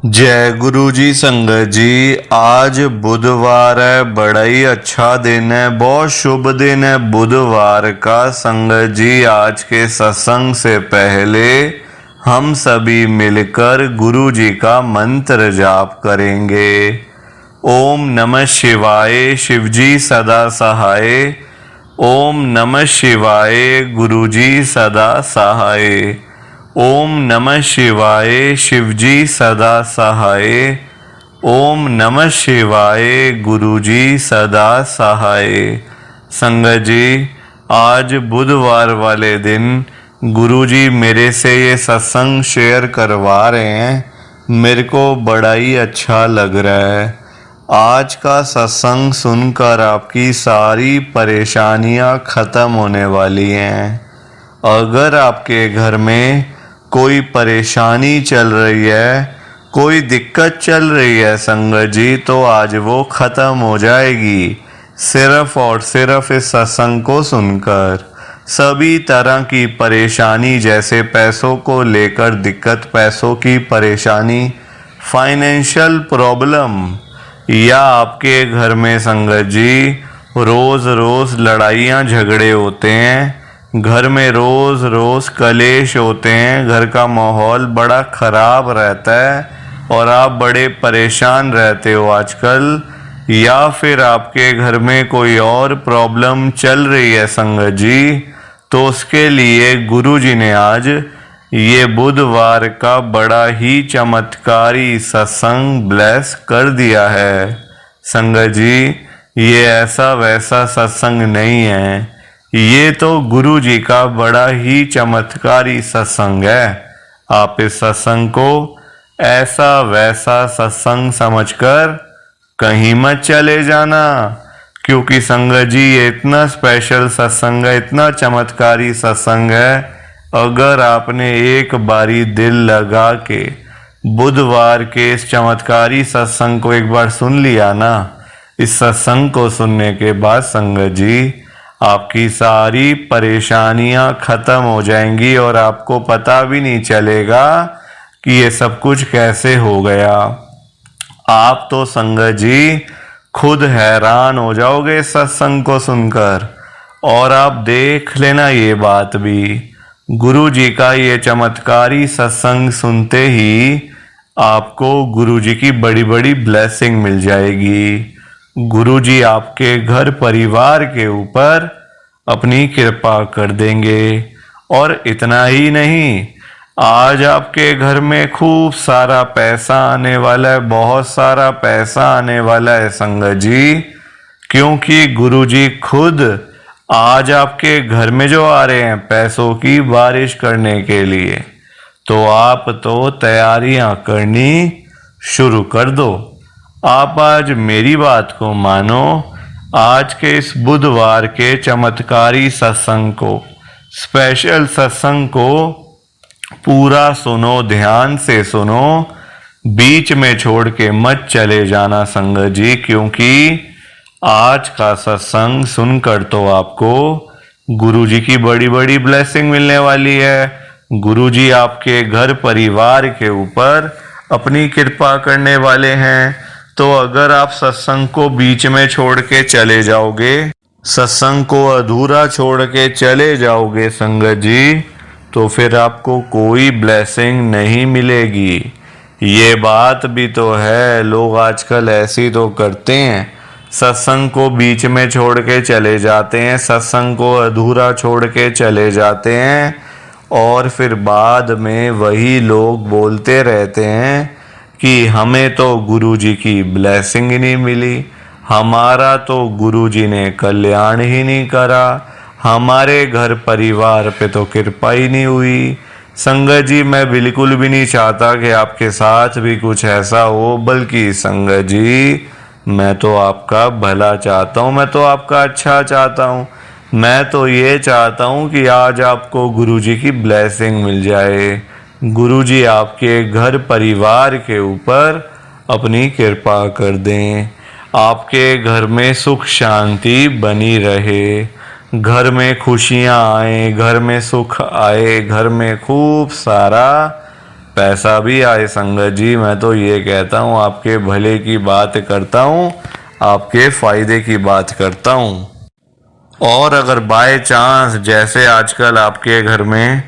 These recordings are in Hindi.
जय गुरु जी। संगत जी, आज बुधवार है, बड़ा ही अच्छा दिन है, बहुत शुभ दिन है बुधवार का। संगत जी, आज के सत्संग से पहले हम सभी मिलकर गुरु जी का मंत्र जाप करेंगे। ओम नमः शिवाय, शिव जी सदा सहाय। ओम नमः शिवाय, गुरु जी सदा सहाय। ओम नमः शिवाय, शिवजी सदा सहाय। ओम नमः शिवाय, गुरुजी सदा सहाय। संगत जी, आज बुधवार वाले दिन गुरुजी मेरे से ये सत्संग शेयर करवा रहे हैं। मेरे को बड़ा ही अच्छा लग रहा है। आज का सत्संग सुनकर आपकी सारी परेशानियां खत्म होने वाली हैं। अगर आपके घर में कोई परेशानी चल रही है, कोई दिक्कत चल रही है संगत जी, तो आज वो खत्म हो जाएगी सिर्फ और सिर्फ इस सत्संग को सुनकर। सभी तरह की परेशानी, जैसे पैसों को लेकर दिक्कत, पैसों की परेशानी, फाइनेंशियल प्रॉब्लम, या आपके घर में संगत जी रोज रोज लड़ाइयाँ झगड़े होते हैं, घर में रोज रोज कलेश होते हैं, घर का माहौल बड़ा खराब रहता है और आप बड़े परेशान रहते हो आजकल, या फिर आपके घर में कोई और प्रॉब्लम चल रही है संगत जी, तो उसके लिए गुरु जी ने आज ये बुधवार का बड़ा ही चमत्कारी सत्संग ब्लेस कर दिया है। संगत जी, ये ऐसा वैसा सत्संग नहीं है, ये तो गुरु जी का बड़ा ही चमत्कारी सत्संग है। आप इस सत्संग को ऐसा वैसा सत्संग समझकर कहीं मत चले जाना, क्योंकि संगत जी ये इतना स्पेशल सत्संग है, इतना चमत्कारी सत्संग है। अगर आपने एक बारी दिल लगा के बुधवार के इस चमत्कारी सत्संग को एक बार सुन लिया ना, इस सत्संग को सुनने के बाद संगत जी आपकी सारी परेशानियां खत्म हो जाएंगी और आपको पता भी नहीं चलेगा कि ये सब कुछ कैसे हो गया। आप तो संगत जी खुद हैरान हो जाओगे सत्संग को सुनकर। और आप देख लेना ये बात भी, गुरु जी का ये चमत्कारी सत्संग सुनते ही आपको गुरु जी की बड़ी बड़ी ब्लेसिंग मिल जाएगी। गुरु जी आपके घर परिवार के ऊपर अपनी कृपा कर देंगे। और इतना ही नहीं, आज आपके घर में खूब सारा पैसा आने वाला है, बहुत सारा पैसा आने वाला है संगत जी, क्योंकि गुरु जी खुद आज आपके घर में जो आ रहे हैं पैसों की बारिश करने के लिए। तो आप तो तैयारियां करनी शुरू कर दो। आप आज मेरी बात को मानो, आज के इस बुधवार के चमत्कारी सत्संग को, स्पेशल सत्संग को पूरा सुनो, ध्यान से सुनो, बीच में छोड़ के मत चले जाना संगत जी, क्योंकि आज का सत्संग सुनकर तो आपको गुरु जी की बड़ी बड़ी ब्लेसिंग मिलने वाली है। गुरु जी आपके घर परिवार के ऊपर अपनी कृपा करने वाले हैं। तो अगर आप सत्संग को बीच में छोड़ के चले जाओगे, सत्संग को अधूरा छोड़ के चले जाओगे संगत जी, तो फिर आपको कोई ब्लेसिंग नहीं मिलेगी। ये बात भी तो है, लोग आजकल ऐसी तो करते हैं, सत्संग को बीच में छोड़ के चले जाते हैं, सत्संग को अधूरा छोड़ के चले जाते हैं, और फिर बाद में वही लोग बोलते रहते हैं कि हमें तो गुरु जी की ब्लेसिंग ही नहीं मिली, हमारा तो गुरु जी ने कल्याण ही नहीं करा, हमारे घर परिवार पे तो कृपा ही नहीं हुई। संगत जी, मैं बिल्कुल भी नहीं चाहता कि आपके साथ भी कुछ ऐसा हो, बल्कि संगत जी मैं तो आपका भला चाहता हूँ, मैं तो आपका अच्छा चाहता हूँ। मैं तो ये चाहता हूँ कि आज आपको गुरु जी की ब्लेसिंग मिल जाए, गुरु जी आपके घर परिवार के ऊपर अपनी कृपा कर दें, आपके घर में सुख शांति बनी रहे, घर में खुशियाँ आए, घर में सुख आए, घर में खूब सारा पैसा भी आए संगत जी। मैं तो ये कहता हूँ आपके भले की बात करता हूँ, आपके फायदे की बात करता हूँ। और अगर बाय चांस जैसे आजकल आपके घर में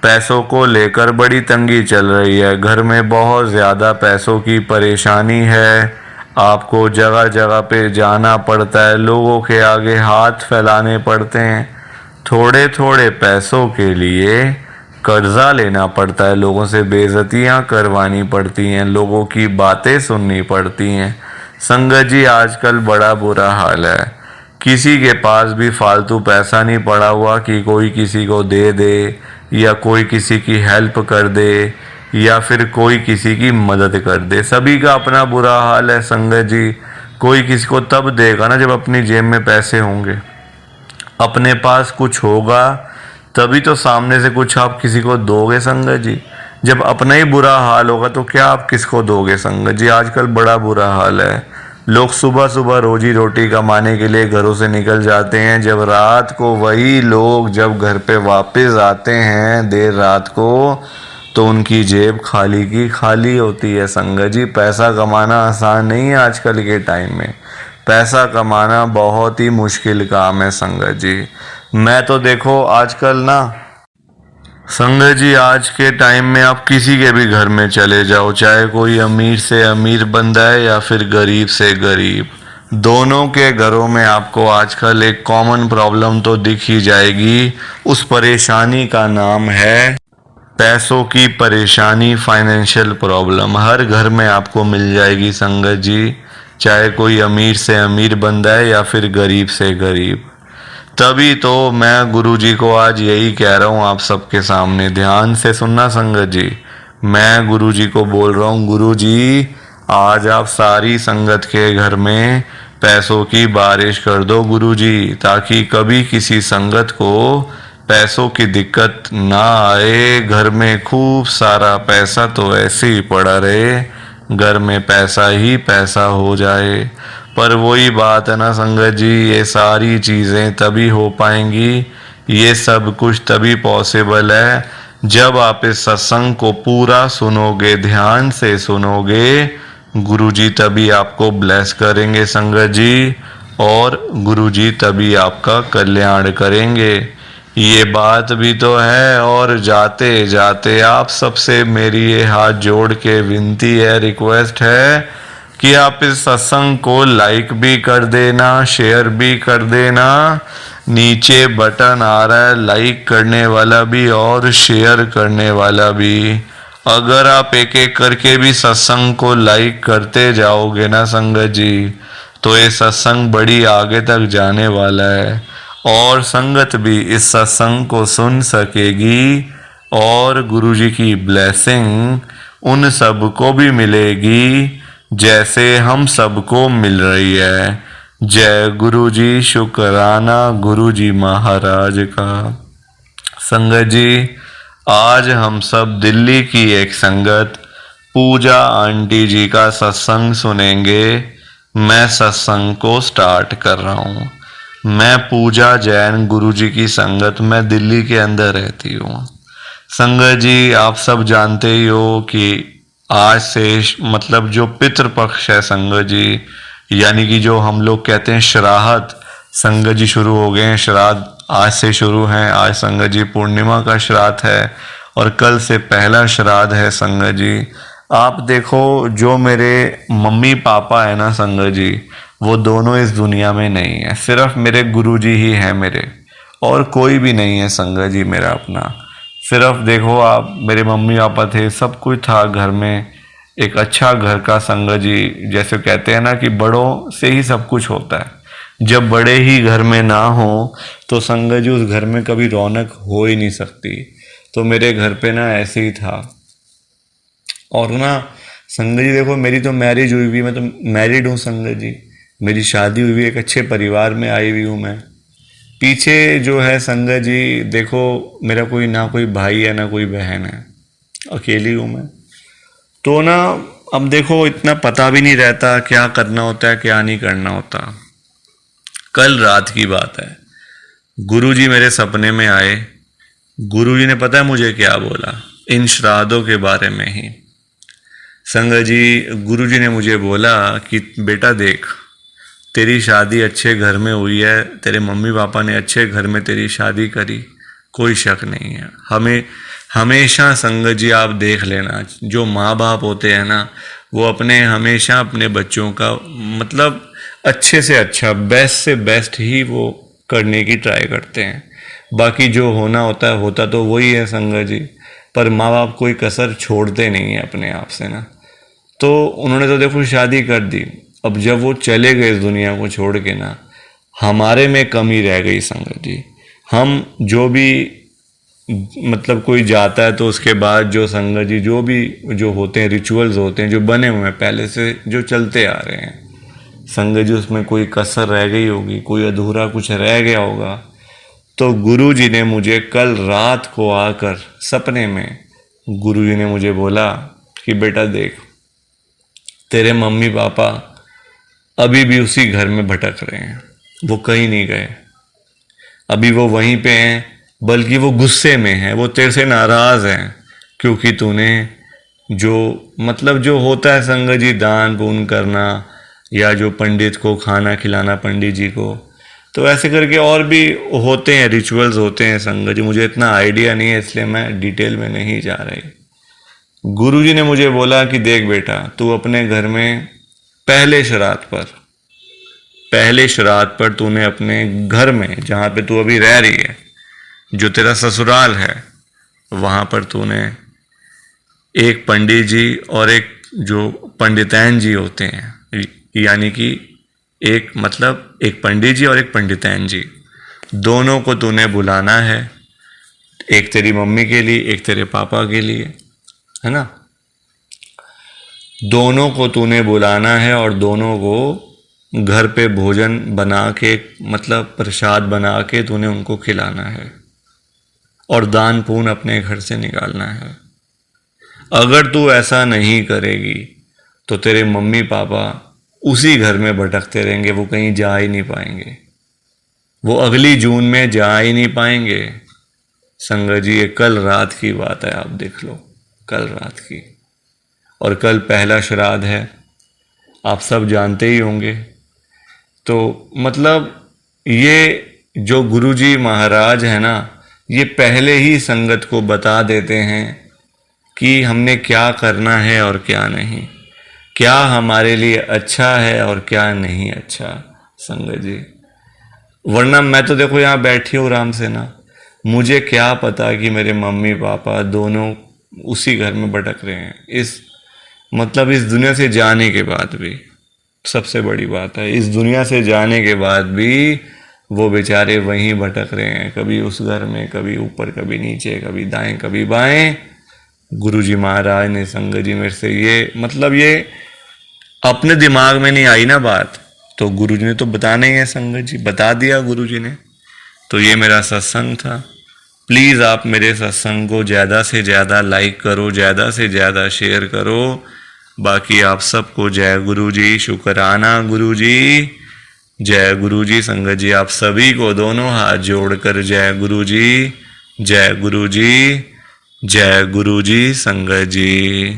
पैसों को लेकर बड़ी तंगी चल रही है, घर में बहुत ज़्यादा पैसों की परेशानी है, आपको जगह जगह पे जाना पड़ता है, लोगों के आगे हाथ फैलाने पड़ते हैं, थोड़े थोड़े पैसों के लिए कर्जा लेना पड़ता है, लोगों से बेइज्जतियां करवानी पड़ती हैं, लोगों की बातें सुननी पड़ती हैं। संगत जी आजकल बड़ा बुरा हाल है। किसी के पास भी फालतू पैसा नहीं पड़ा हुआ कि कोई किसी को दे दे या कोई किसी की हेल्प कर दे या फिर कोई किसी की मदद कर दे। सभी का अपना बुरा हाल है संगत जी। कोई किसी को तब देगा ना जब अपनी जेब में पैसे होंगे, अपने पास कुछ होगा तभी तो सामने से कुछ आप किसी को दोगे संगत जी। जब अपना ही बुरा हाल होगा तो क्या आप किसको दोगे संगत जी। आजकल बड़ा बुरा हाल है। लोग सुबह सुबह रोजी रोटी कमाने के लिए घरों से निकल जाते हैं, जब रात को वही लोग जब घर पे वापस आते हैं देर रात को तो उनकी जेब खाली की खाली होती है संगत जी। पैसा कमाना आसान नहीं है आजकल के टाइम में। पैसा कमाना बहुत ही मुश्किल काम है संगत जी। मैं तो देखो आजकल ना संगत जी, आज के टाइम में आप किसी के भी घर में चले जाओ, चाहे कोई अमीर से अमीर बंदा है या फिर गरीब से गरीब, दोनों के घरों में आपको आजकल एक कॉमन प्रॉब्लम तो दिख ही जाएगी। उस परेशानी का नाम है पैसों की परेशानी, फाइनेंशियल प्रॉब्लम। हर घर में आपको मिल जाएगी संगत जी, चाहे कोई अमीर से अमीर बंदा है या फिर गरीब से गरीब। तभी तो मैं गुरुजी को आज यही कह रहा हूँ आप सबके सामने, ध्यान से सुनना संगत जी। मैं गुरुजी को बोल रहा हूँ, गुरुजी आज आप सारी संगत के घर में पैसों की बारिश कर दो गुरुजी, ताकि कभी किसी संगत को पैसों की दिक्कत ना आए। घर में खूब सारा पैसा तो ऐसे ही पड़ा रहे, घर में पैसा ही पैसा हो जाए। पर वही बात है ना संगत जी, ये सारी चीज़ें तभी हो पाएंगी, ये सब कुछ तभी पॉसिबल है जब आप इस सत्संग को पूरा सुनोगे, ध्यान से सुनोगे। गुरुजी तभी आपको ब्लेस करेंगे संगत जी, और गुरुजी तभी आपका कल्याण करेंगे। ये बात भी तो है। और जाते जाते आप सबसे मेरी ये हाथ जोड़ के विनती है, रिक्वेस्ट है कि आप इस सत्संग को लाइक भी कर देना, शेयर भी कर देना। नीचे बटन आ रहा है लाइक करने वाला भी और शेयर करने वाला भी। अगर आप एक एक करके भी सत्संग को लाइक करते जाओगे ना संगत जी, तो ये सत्संग बड़ी आगे तक जाने वाला है और संगत भी इस सत्संग को सुन सकेगी और गुरुजी की ब्लेसिंग उन सबको भी मिलेगी जैसे हम सबको मिल रही है। जय गुरुजी, शुक्राना गुरुजी महाराज का। संगत जी, आज हम सब दिल्ली की एक संगत पूजा आंटी जी का सत्संग सुनेंगे। मैं सत्संग को स्टार्ट कर रहा हूँ। मैं पूजा जैन गुरुजी की संगत में दिल्ली के अंदर रहती हूँ। संगत जी, आप सब जानते ही हो कि आज से मतलब जो पितृपक्ष है संगत जी, यानी कि जो हम लोग कहते हैं श्राद्ध, संगत जी शुरू हो गए हैं। श्राद्ध आज से शुरू हैं। आज संगत जी पूर्णिमा का श्राद्ध है और कल से पहला श्राद्ध है संगत जी। आप देखो, जो मेरे मम्मी पापा है ना संगत जी, वो दोनों इस दुनिया में नहीं है। सिर्फ मेरे गुरुजी ही हैं मेरे, और कोई भी नहीं है संगत जी मेरा अपना। सिर्फ देखो आप, मेरे मम्मी पापा थे, सब कुछ था घर में, एक अच्छा घर का संगत जी। जैसे कहते हैं ना कि बड़ों से ही सब कुछ होता है। जब बड़े ही घर में ना हो तो संगत जी उस घर में कभी रौनक हो ही नहीं सकती। तो मेरे घर पे ना ऐसे ही था। और ना संगत जी देखो, मेरी तो मैरिज हुई हुई, मैं तो मैरिड हूँ संगत जी, मेरी शादी हुई हुई, एक अच्छे परिवार में आई हुई हूँ मैं। पीछे जो है संगत जी देखो, मेरा कोई ना कोई भाई है ना कोई बहन है, अकेली हूँ मैं। तो ना अब देखो, इतना पता भी नहीं रहता क्या करना होता है क्या नहीं करना होता। कल रात की बात है, गुरुजी मेरे सपने में आए। गुरुजी ने पता है मुझे क्या बोला? इन श्राद्धों के बारे में ही। संगत जी, गुरुजी ने मुझे बोला कि बेटा देख, तेरी शादी अच्छे घर में हुई है, तेरे मम्मी पापा ने अच्छे घर में तेरी शादी करी, कोई शक नहीं है। हमेशा संगत जी आप देख लेना, जो माँ बाप होते हैं ना, वो हमेशा अपने बच्चों का मतलब अच्छे से अच्छा, बेस्ट से बेस्ट ही वो करने की ट्राई करते हैं। बाकी जो होना होता है होता तो वही है संगत जी, पर माँ बाप कोई कसर छोड़ते नहीं है अपने आप से ना। तो उन्होंने तो देखो शादी कर दी, अब जब वो चले गए इस दुनिया को छोड़ के ना, हमारे में कमी रह गई संगत जी। हम जो भी मतलब कोई जाता है तो उसके बाद जो संगत जी जो होते हैं रिचुअल्स होते हैं जो बने हुए हैं पहले से जो चलते आ रहे हैं संगत जी, उसमें कोई कसर रह गई होगी, कोई अधूरा कुछ रह गया होगा। तो गुरु जी ने मुझे कल रात को आकर सपने में गुरु जी ने मुझे बोला कि बेटा देख, तेरे मम्मी पापा अभी भी उसी घर में भटक रहे हैं, वो कहीं नहीं गए, अभी वो वहीं पे हैं, बल्कि वो गुस्से में हैं, वो तेरे से नाराज़ हैं क्योंकि तूने जो होता है संगत जी, दान पुण्य करना या जो पंडित को खाना खिलाना पंडित जी को, तो ऐसे करके और भी होते हैं, रिचुअल्स होते हैं संगत जी। मुझे इतना आइडिया नहीं है इसलिए मैं डिटेल में नहीं जा रही। गुरुजी ने मुझे बोला कि देख बेटा, तू अपने घर में पहले श्राद्ध पर तूने अपने घर में जहाँ पे तू अभी रह रही है, जो तेरा ससुराल है, वहाँ पर तूने एक पंडित जी और एक जो पंडितैन जी होते हैं, यानी कि एक पंडित जी और एक पंडितैन जी, दोनों को तूने बुलाना है। एक तेरी मम्मी के लिए, एक तेरे पापा के लिए, है ना। दोनों को तूने बुलाना है और दोनों को घर पे भोजन बना के प्रसाद बना के तूने उनको खिलाना है और दान पुण्य अपने घर से निकालना है। अगर तू ऐसा नहीं करेगी तो तेरे मम्मी पापा उसी घर में भटकते रहेंगे, वो कहीं जा ही नहीं पाएंगे, वो अगली जून में जा ही नहीं पाएंगे। संगत जी, ये कल रात की बात है, आप देख लो, कल रात की। और कल पहला श्राद्ध है, आप सब जानते ही होंगे। तो ये जो गुरुजी महाराज है ना, ये पहले ही संगत को बता देते हैं कि हमने क्या करना है और क्या नहीं, क्या हमारे लिए अच्छा है और क्या नहीं अच्छा संगत जी। वरना मैं तो देखो यहाँ बैठी हूँ आराम से ना, मुझे क्या पता कि मेरे मम्मी पापा दोनों उसी घर में भटक रहे हैं, इस दुनिया से जाने के बाद भी। सबसे बड़ी बात है, इस दुनिया से जाने के बाद भी वो बेचारे वहीं भटक रहे हैं, कभी उस घर में, कभी ऊपर, कभी नीचे, कभी दाएं, कभी बाएं। गुरुजी महाराज ने संगत जी मेरे से ये अपने दिमाग में नहीं आई ना बात, तो गुरुजी ने तो बताना ही है, संगत जी बता दिया गुरुजी ने। तो ये मेरा सत्संग था। प्लीज़ आप मेरे सत्संग को ज़्यादा से ज़्यादा लाइक करो, ज़्यादा से ज़्यादा शेयर करो। बाकी आप सबको जय गुरु जी, शुक्राना गुरु जी, जय गुरु जी। संगत जी, आप सभी को दोनों हाथ जोड़कर जय गुरु जी, जय गुरु जी, जय गुरु जी। संगत जी,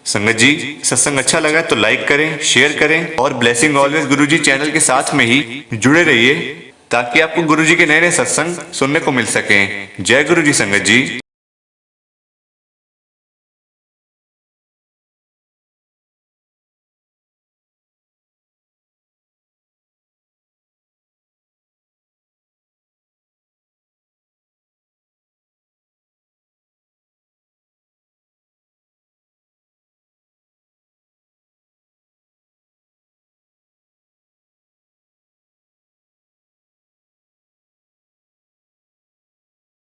संगत जी, सत्संग अच्छा लगा तो लाइक करें, शेयर करें और ब्लेसिंग ऑलवेज गुरुजी चैनल के साथ में ही जुड़े रहिए ताकि आपको गुरुजी के नए नए सत्संग सुनने को मिल सकें। जय गुरु जी संगत जी।